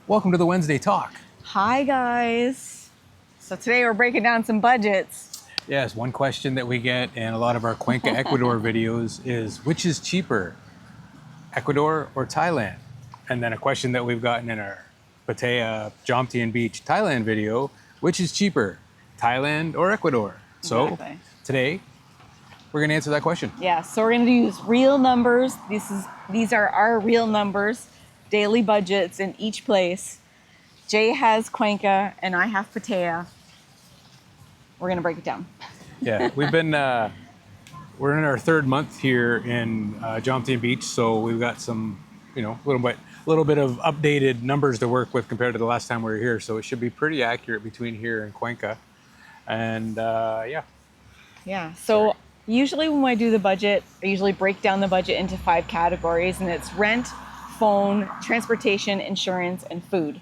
Welcome to the Wednesday Talk. Hi guys. So today we're breaking down some budgets. Yes, one question that we get in a lot of our Cuenca, Ecuador videos is, which is cheaper, Ecuador or Thailand? And then a question that we've gotten in our Pattaya, Jomtien Beach, Thailand video, which is cheaper, Thailand or Ecuador? So Exactly. today we're going to answer that question. Yeah, so we're going to use real numbers. These are our real numbers, daily budgets in each place. Jay has Cuenca and I have Pattaya. We're going to break it down. Yeah, we've been, we're in our third month here in Jomtien Beach, so we've got some, a little bit of updated numbers to work with compared to the last time we were here. So it should be pretty accurate between here and Cuenca. And yeah. Yeah, so usually when I do the budget, I usually break down the budget into 5 categories, and it's rent, phone, transportation, insurance, and food.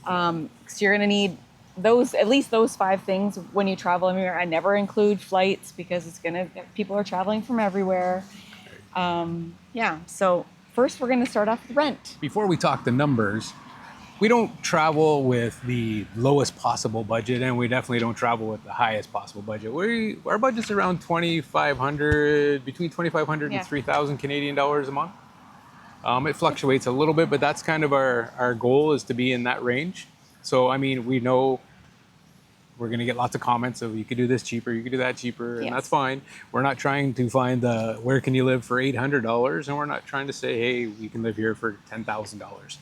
So you're going to need at least those 5 things when you travel anywhere. I never include flights because people are traveling from everywhere. Yeah, so first we're going to start off with rent. Before we talk the numbers, we don't travel with the lowest possible budget, and we definitely don't travel with the highest possible budget. Our budget's around between 2,500 and 3,000 Canadian dollars a month. It fluctuates a little bit, but that's kind of our goal, is to be in that range. So, I mean, we know we're going to get lots of comments of, you could do this cheaper, you could do that cheaper, and that's fine. We're not trying to find where can you live for $800, and we're not trying to say, hey, we can live here for $10,000.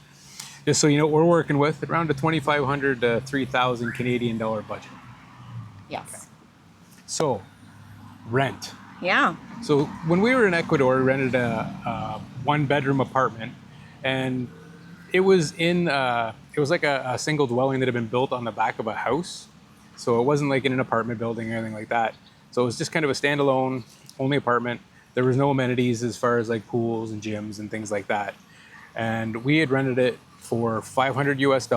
Just so you know what we're working with, around a 2,500 to 3,000 Canadian dollar budget. Yes. Okay. So, rent. Yeah. So when we were in Ecuador, we rented a 1-bedroom apartment, and it was like a single dwelling that had been built on the back of a house. So it wasn't like in an apartment building or anything like that. So it was just kind of a standalone only apartment. There was no amenities as far as like pools and gyms and things like that. And we had rented it for $500 US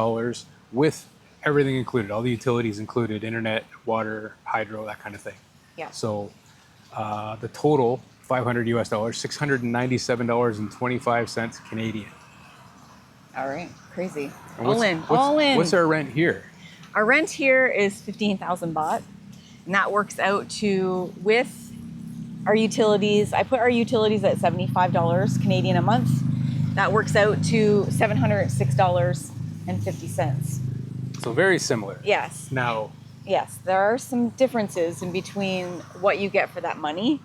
with everything included, all the utilities included, internet, water, hydro, that kind of thing. Yeah. So the total, $500 US, $697.25 Canadian. All right, crazy. And All in. What's our rent here? Our rent here is 15,000 baht, and that works out to, with our utilities, I put our utilities at $75 Canadian a month. That works out to $706.50. So very similar. Yes. Now, yes, there are some differences in between what you get for that money.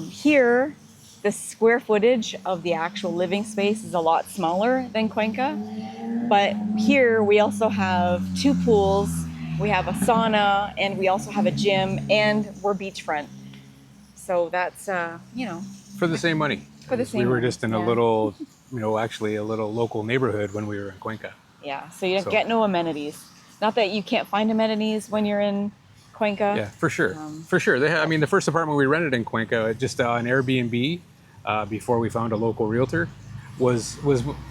Here, the square footage of the actual living space is a lot smaller than Cuenca. But here we also have 2 pools, we have a sauna, and we also have a gym, and we're beachfront. So that's, for the same money. For the same We were money, just in a little, actually a little local neighborhood when we were in Cuenca. Yeah, so you get no amenities. Not that you can't find amenities when you're in Cuenca. Yeah, for sure. For sure. The first apartment we rented in Cuenca, just on Airbnb, before we found a local realtor, was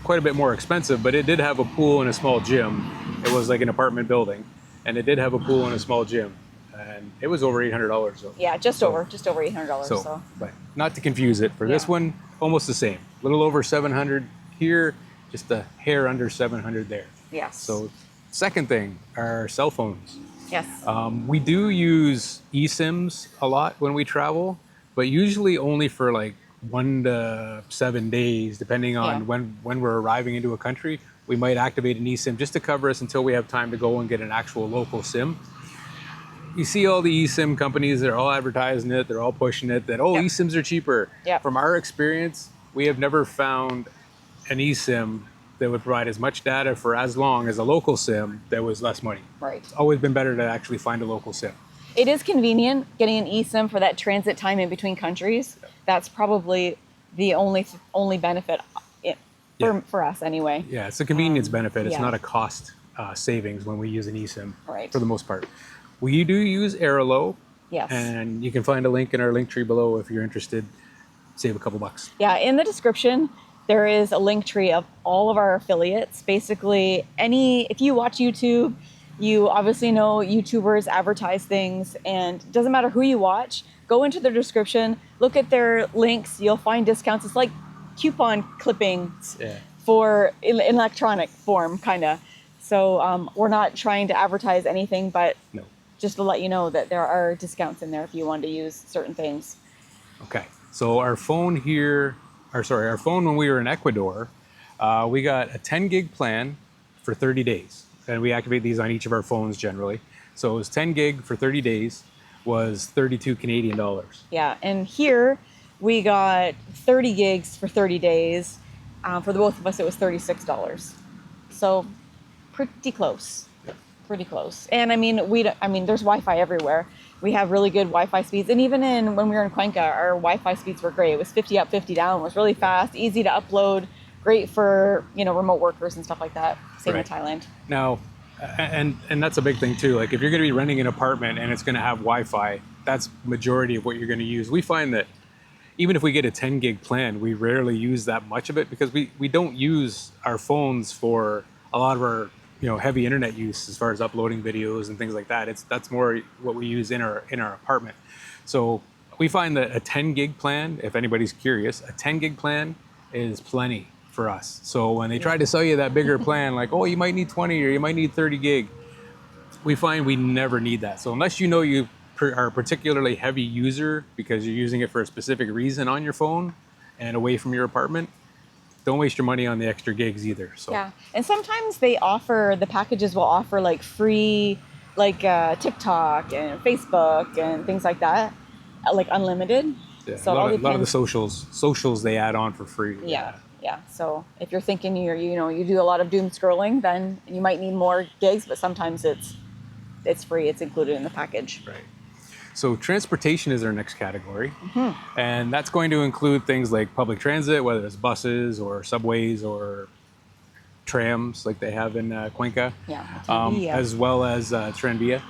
quite a bit more expensive, but it did have a pool and a small gym. It was like an apartment building, and it did have a pool and a small gym, and it was over $800. So. Yeah, just over $800. So, but not to confuse it. For this one, almost the same. A little over 700 here, just a hair under 700 there. Yes. So, second thing, our cell phones. Yes. We do use eSIMs a lot when we travel, but usually only for like 1 to 7 days, depending on when we're arriving into a country. We might activate an eSIM just to cover us until we have time to go and get an actual local SIM. You see all the eSIM companies, they're all advertising it, they're all pushing it, that, eSIMs are cheaper. Yep. From our experience, we have never found an eSIM that would provide as much data for as long as a local SIM that was less money. Right. It's always been better to actually find a local SIM. It is convenient getting an eSIM for that transit time in between countries. That's probably the only benefit for us anyway. Yeah, it's a convenience benefit. It's not a cost savings when we use an eSIM, for the most part. We do use Airalo. Yes. And you can find a link in our link tree below if you're interested. Save a couple bucks. Yeah, in the description, there is a link tree of all of our affiliates. Basically, if you watch YouTube, you obviously know YouTubers advertise things, and it doesn't matter who you watch, go into their description, look at their links, you'll find discounts. It's like coupon clipping for in electronic form, kind of. So we're not trying to advertise anything, but No. just to let you know that there are discounts in there if you want to use certain things. Okay. So our phone here, our phone when we were in Ecuador, we got a 10 gig plan for 30 days. And we activate these on each of our phones generally. So it was 10 gig for 30 days, was 32 Canadian dollars. Yeah, and here we got 30 gigs for 30 days. For the both of us, it was $36. So pretty close. Pretty close. And I mean, there's Wi-Fi everywhere. We have really good Wi-Fi speeds. And even when we were in Cuenca, our Wi-Fi speeds were great. It was 50 up, 50 down. It was really fast, easy to upload, great for, remote workers and stuff like that. Same with Thailand. Now, and that's a big thing too. Like if you're going to be renting an apartment and it's going to have Wi-Fi, that's majority of what you're going to use. We find that even if we get a 10 gig plan, we rarely use that much of it because we don't use our phones for a lot of our heavy internet use as far as uploading videos and things like that. That's more what we use in our apartment. So we find that a 10 gig plan, if anybody's curious, a 10 gig plan is plenty for us. So when they try to sell you that bigger plan, like, oh, you might need 20 or you might need 30 gig, we find we never need that. So unless you are a particularly heavy user because you're using it for a specific reason on your phone and away from your apartment, don't waste your money on the extra gigs either. So yeah, and sometimes the packages will offer like free, like TikTok and Facebook and things like that, like unlimited. Yeah, so a lot of the socials they add on for free. Yeah. So if you're thinking you do a lot of doom scrolling, then you might need more gigs, but sometimes it's free. It's included in the package. Right. So transportation is our next category, and that's going to include things like public transit, whether it's buses or subways or trams like they have in Cuenca, as well as Tranvia,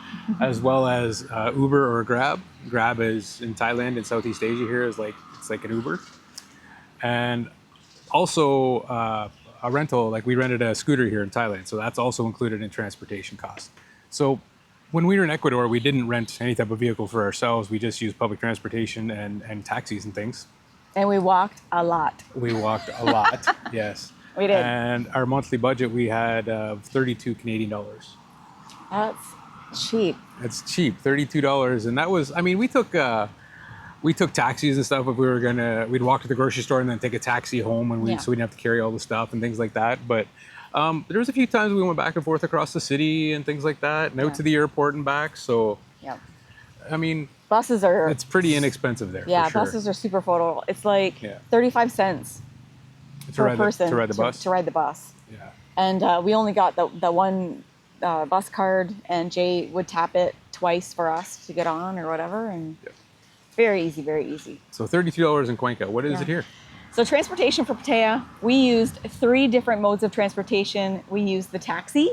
as well as Uber or Grab. Grab is in Thailand and Southeast Asia here it's like an Uber, and also a rental. Like we rented a scooter here in Thailand, so that's also included in transportation costs. So when we were in Ecuador, we didn't rent any type of vehicle for ourselves. We just used public transportation and taxis and things. And we walked a lot. We walked a lot, yes. We did. And our monthly budget, we had 32 Canadian dollars. That's cheap. It's cheap, $32. And that was, we took taxis and stuff if we'd walk to the grocery store and then take a taxi home so we didn't have to carry all the stuff and things like that. But there was a few times we went back and forth across the city and things like that, and out to the airport and back. So, buses it's pretty inexpensive there. Yeah, for sure. buses are super affordable. It's like 35 cents per person to ride the bus. To ride the bus. Yeah. And we only got the one bus card, and Jay would tap it twice for us to get on or whatever, and very easy, very easy. So $32 in Cuenca. What is it here? So transportation for Pattaya, we used 3 different modes of transportation. We used the taxi,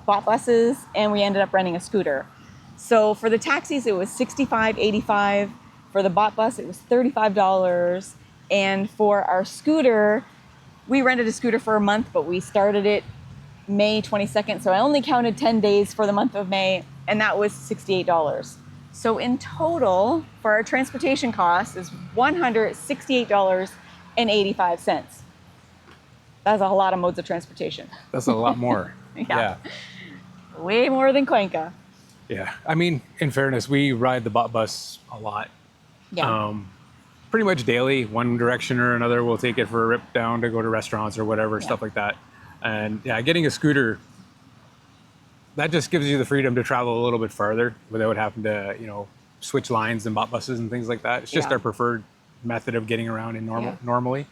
bought buses, and we ended up renting a scooter. So for the taxis, it was $65.85. For the bot bus, it was $35. And for our scooter, we rented a scooter for a month, but we started it May 22nd. So I only counted 10 days for the month of May, and that was $68. So in total, for our transportation cost is $168.85. That's a lot of modes of transportation. That's a lot more. Yeah. Way more than Cuenca. Yeah. I mean, in fairness, we ride the bot bus a lot. Yeah. Pretty much daily, one direction or another. We'll take it for a rip down to go to restaurants or whatever, stuff like that. And getting a scooter, that just gives you the freedom to travel a little bit farther without having to, switch lines and bot buses and things like that. It's just our preferred method of getting around in normally.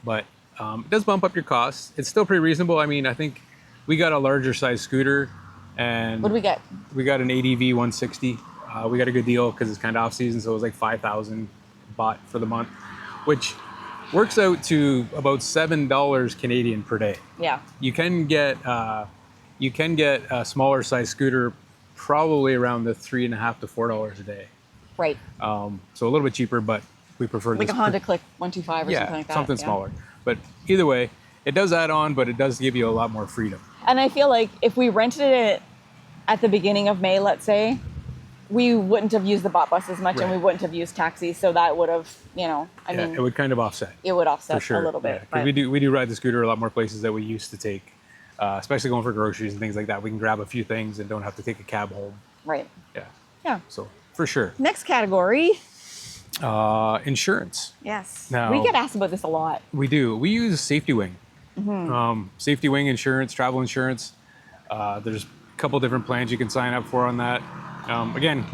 But it does bump up your costs. It's still pretty reasonable. I mean, I think we got a larger size scooter. And what did we get? We got an ADV 160. We got a good deal because it's kind of off season, so it was like 5,000 bought for the month, which works out to about $7 Canadian per day. Yeah. You can get a smaller size scooter, probably around the $3.50 to $4 a day. Right. So a little bit cheaper, but we prefer like a Honda Click 125 or something like that. Something smaller. But either way, it does add on, but it does give you a lot more freedom. And I feel like if we rented it at the beginning of May, let's say, we wouldn't have used the bot bus as much, and Right. we wouldn't have used taxis, so that would have, I Yeah, mean, it would kind of offset. it would For offset sure. a little bit. Because But we do ride the scooter a lot more places that we used to take, especially going for groceries and things like that. We can grab a few things and don't have to take a cab home. right. Yeah. Yeah. So for sure. Next category. Insurance. Yes. Now- We get asked about this a lot. We do. We use Safety Wing. Safety Wing insurance, travel insurance. There's a couple different plans you can sign up for on that. Again,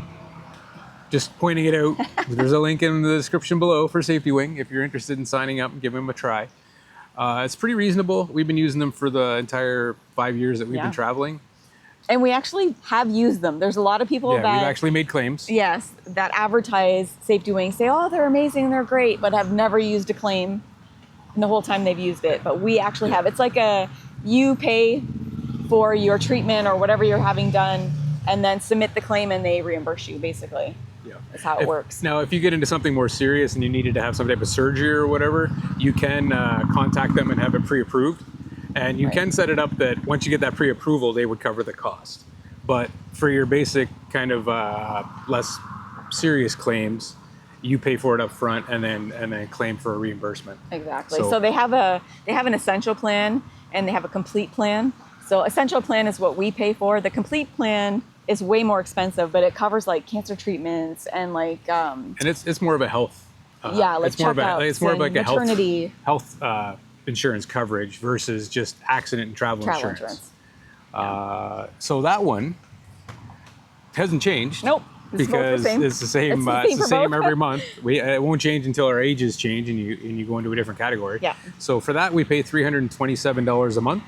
just pointing it out. There's a link in the description below for Safety Wing if you're interested in signing up and giving them a try. It's pretty reasonable. We've been using them for the entire 5 years that we've Yeah. been traveling. And we actually have used them. There's a lot of people Yeah, that we've actually made claims. yes, that advertise Safety Wing, say, oh, they're amazing, they're great, but have never used a claim in the whole time they've used it. But we actually have. It's like you pay for your treatment or whatever you're having done, and then submit the claim and they reimburse you, basically. Yeah. That's how it works. Now, if you get into something more serious and you needed to have some type of surgery or whatever, you can contact them and have it pre-approved. And you Right. can set it up that once you get that pre-approval, they would cover the cost. But for your basic kind of less serious claims, you pay for it up front and then claim for a reimbursement. Exactly. So- So they have an essential plan and they have a complete plan. So essential plan is what we pay for. The complete plan is way more expensive, but it covers like cancer treatments and like And it's more of a health. like it's more of checkups like and a maternity health insurance coverage versus just accident and travel insurance. So that one hasn't changed. Nope. It's both Because the same. it's the same. It's It's the for same both. every month. It won't change until our ages change and you go into a different category. Yeah. So for that we pay $327 a month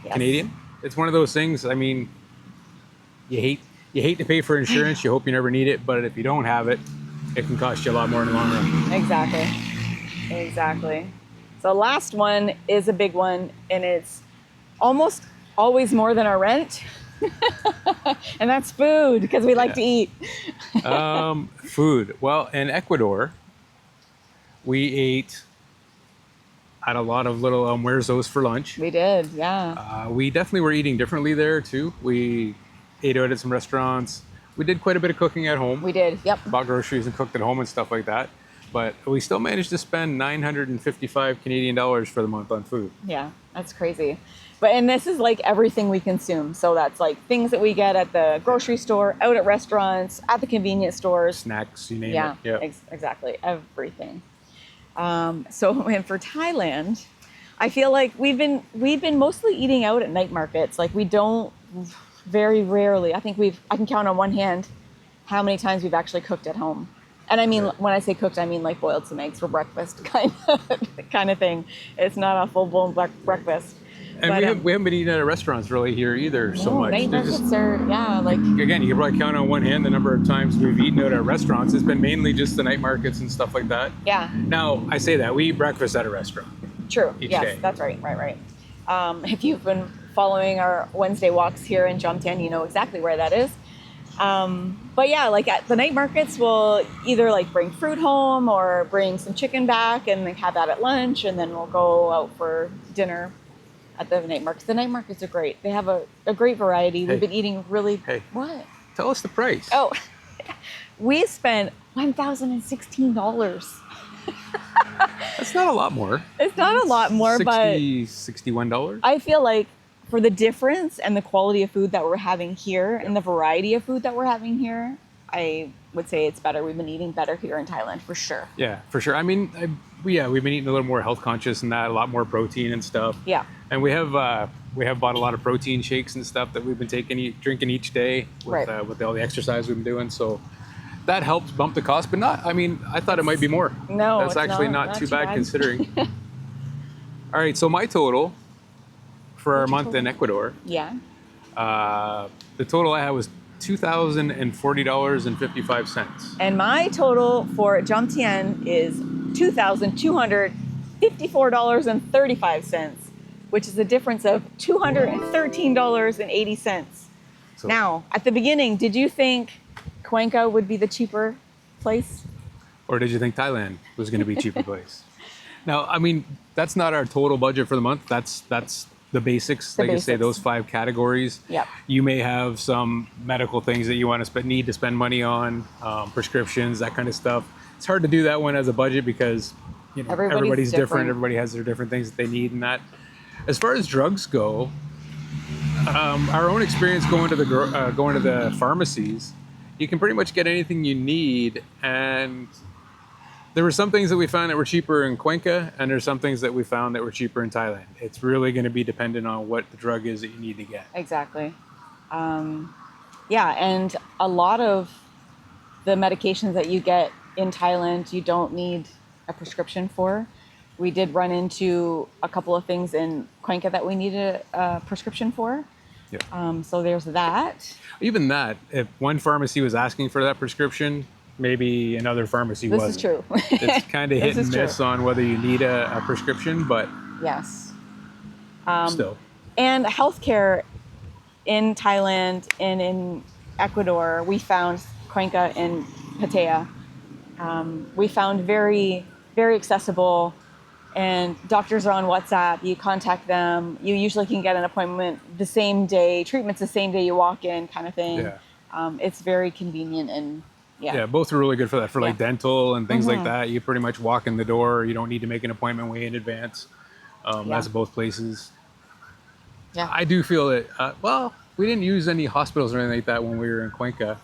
Yes. Canadian. It's one of those things. I mean, you hate to pay for insurance. You hope you never need it, but if you don't have it, it can cost you a lot more in the long run. Exactly. So last one is a big one, and it's almost always more than our rent. And that's food, because we like to eat. Food. Well, in Ecuador, we ate at a lot of little where's those for lunch. We did, yeah. We definitely were eating differently there too. We ate out at some restaurants. We did quite a bit of cooking at home. We did, yep. Bought groceries and cooked at home and stuff like that. But we still managed to spend 955 Canadian dollars for the month on food. Yeah, that's crazy. And this is like everything we consume. So that's like things that we get at the grocery store, out at restaurants, at the convenience stores. Snacks, you name Yeah, it. Yeah. exactly. Everything. So and for Thailand, I feel like we've been mostly eating out at night markets. Like we don't very rarely. I think I can count on one hand how many times we've actually cooked at home. And I mean, when I say cooked, I mean like boiled some eggs for breakfast kind of thing. It's not a full-blown breakfast. And But, we haven't been eating at restaurants really here either so much. Night There's markets just- are, yeah, like, Again, you can probably count on one hand the number of times we've eaten out at restaurants. It's been mainly just the night markets and stuff like that. yeah, Now, I say that, we eat breakfast at a restaurant. true. Each Yes, day. that's right. If you've been following our Wednesday walks here in Jomtien, you know exactly where that is. But yeah, like at the night markets, we'll either like bring fruit home or bring some chicken back and then have that at lunch, and then we'll go out for dinner at the night markets. The night markets are great. They have a great variety. Hey. We've been eating really. Hey. What? Tell us the price. Oh, we spent $1,016. That's not a lot more. It's not a lot more, but $61. I feel like for the difference and the quality of food that we're having here and the variety of food that we're having here, I would say it's better. We've been eating better here in Thailand for sure. Yeah, for sure. I mean, we've been eating a little more health conscious and that, a lot more protein and stuff. Yeah. And we have bought a lot of protein shakes and stuff that we've been drinking each day with Right. with all the exercise we've been doing. So that helps bump the cost, but not. I mean, I thought it might be more. No, that's it's actually not. not Not too too bad bad. considering. All right, so my total for our What's your month in Ecuador, Yeah. the total I had was $2,040.55. And my total for Jomtien is $2,254.35, which is a difference of $213.80. So, Now, at the beginning, did you think Cuenca would be the cheaper place? or did you think Thailand was going to be a cheaper place? Now, I mean, that's not our total budget for the month. That's the basics, The like I say, basics. those 5 categories. Yep. You may have some medical things that you want to need to spend money on, prescriptions, that kind of stuff. It's hard to do that one as a budget because everybody's different. Everybody has their different things that they need and that. As far as drugs go, our own experience going to the pharmacies, you can pretty much get anything you need, and there were some things that we found that were cheaper in Cuenca, and there's some things that we found that were cheaper in Thailand. It's really going to be dependent on what the drug is that you need to get. Exactly. Yeah, and a lot of the medications that you get in Thailand, you don't need a prescription for. We did run into a couple of things in Cuenca that we needed a prescription for. Yeah. So there's that. Even that, if one pharmacy was asking for that prescription, maybe another pharmacy wasn't. This is true. It's kind of hit This and is miss true. on whether you need a prescription, but Yes. still. And healthcare in Thailand and in Ecuador, we found Cuenca and Pattaya. We found very, very accessible, and doctors are on WhatsApp. You contact them. You usually can get an appointment the same day. Treatment's the same day you walk in, kind of thing. Yeah. It's very convenient and Yeah, both are really good for that. For like Yeah. dental and things like that, you pretty much walk in the door. You don't need to make an appointment way in advance. Yeah. That's both places. Yeah. I do feel that, well, we didn't use any hospitals or anything like that when we were in Cuenca.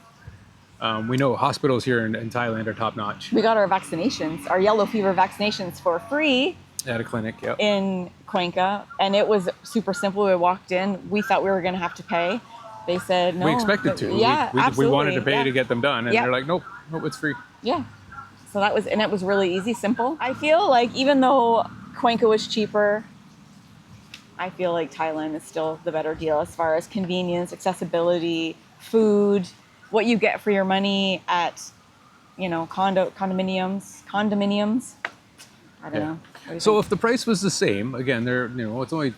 We know hospitals here in Thailand are top notch. We got our vaccinations, our yellow fever vaccinations for free At a clinic, yeah. in Cuenca, and it was super simple. We walked in. We thought we were going to have to pay. They said no. We expected to. Yeah, we absolutely. wanted to pay Yeah. to get them done, and Yeah. they're like, nope, it's free. Yeah. So it was really easy, simple. I feel like even though Cuenca was cheaper, I feel like Thailand is still the better deal as far as convenience, accessibility, food, what you get for your money at, condominiums. I don't know. What do you So think? if the price was the same, again, it's only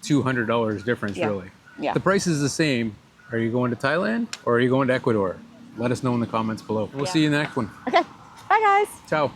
$200 difference, Yeah. really. Yeah. The price is the same. Are you going to Thailand or are you going to Ecuador? Let us know in the comments below. We'll Yeah. see you in the next one. Okay. Bye, guys. Ciao.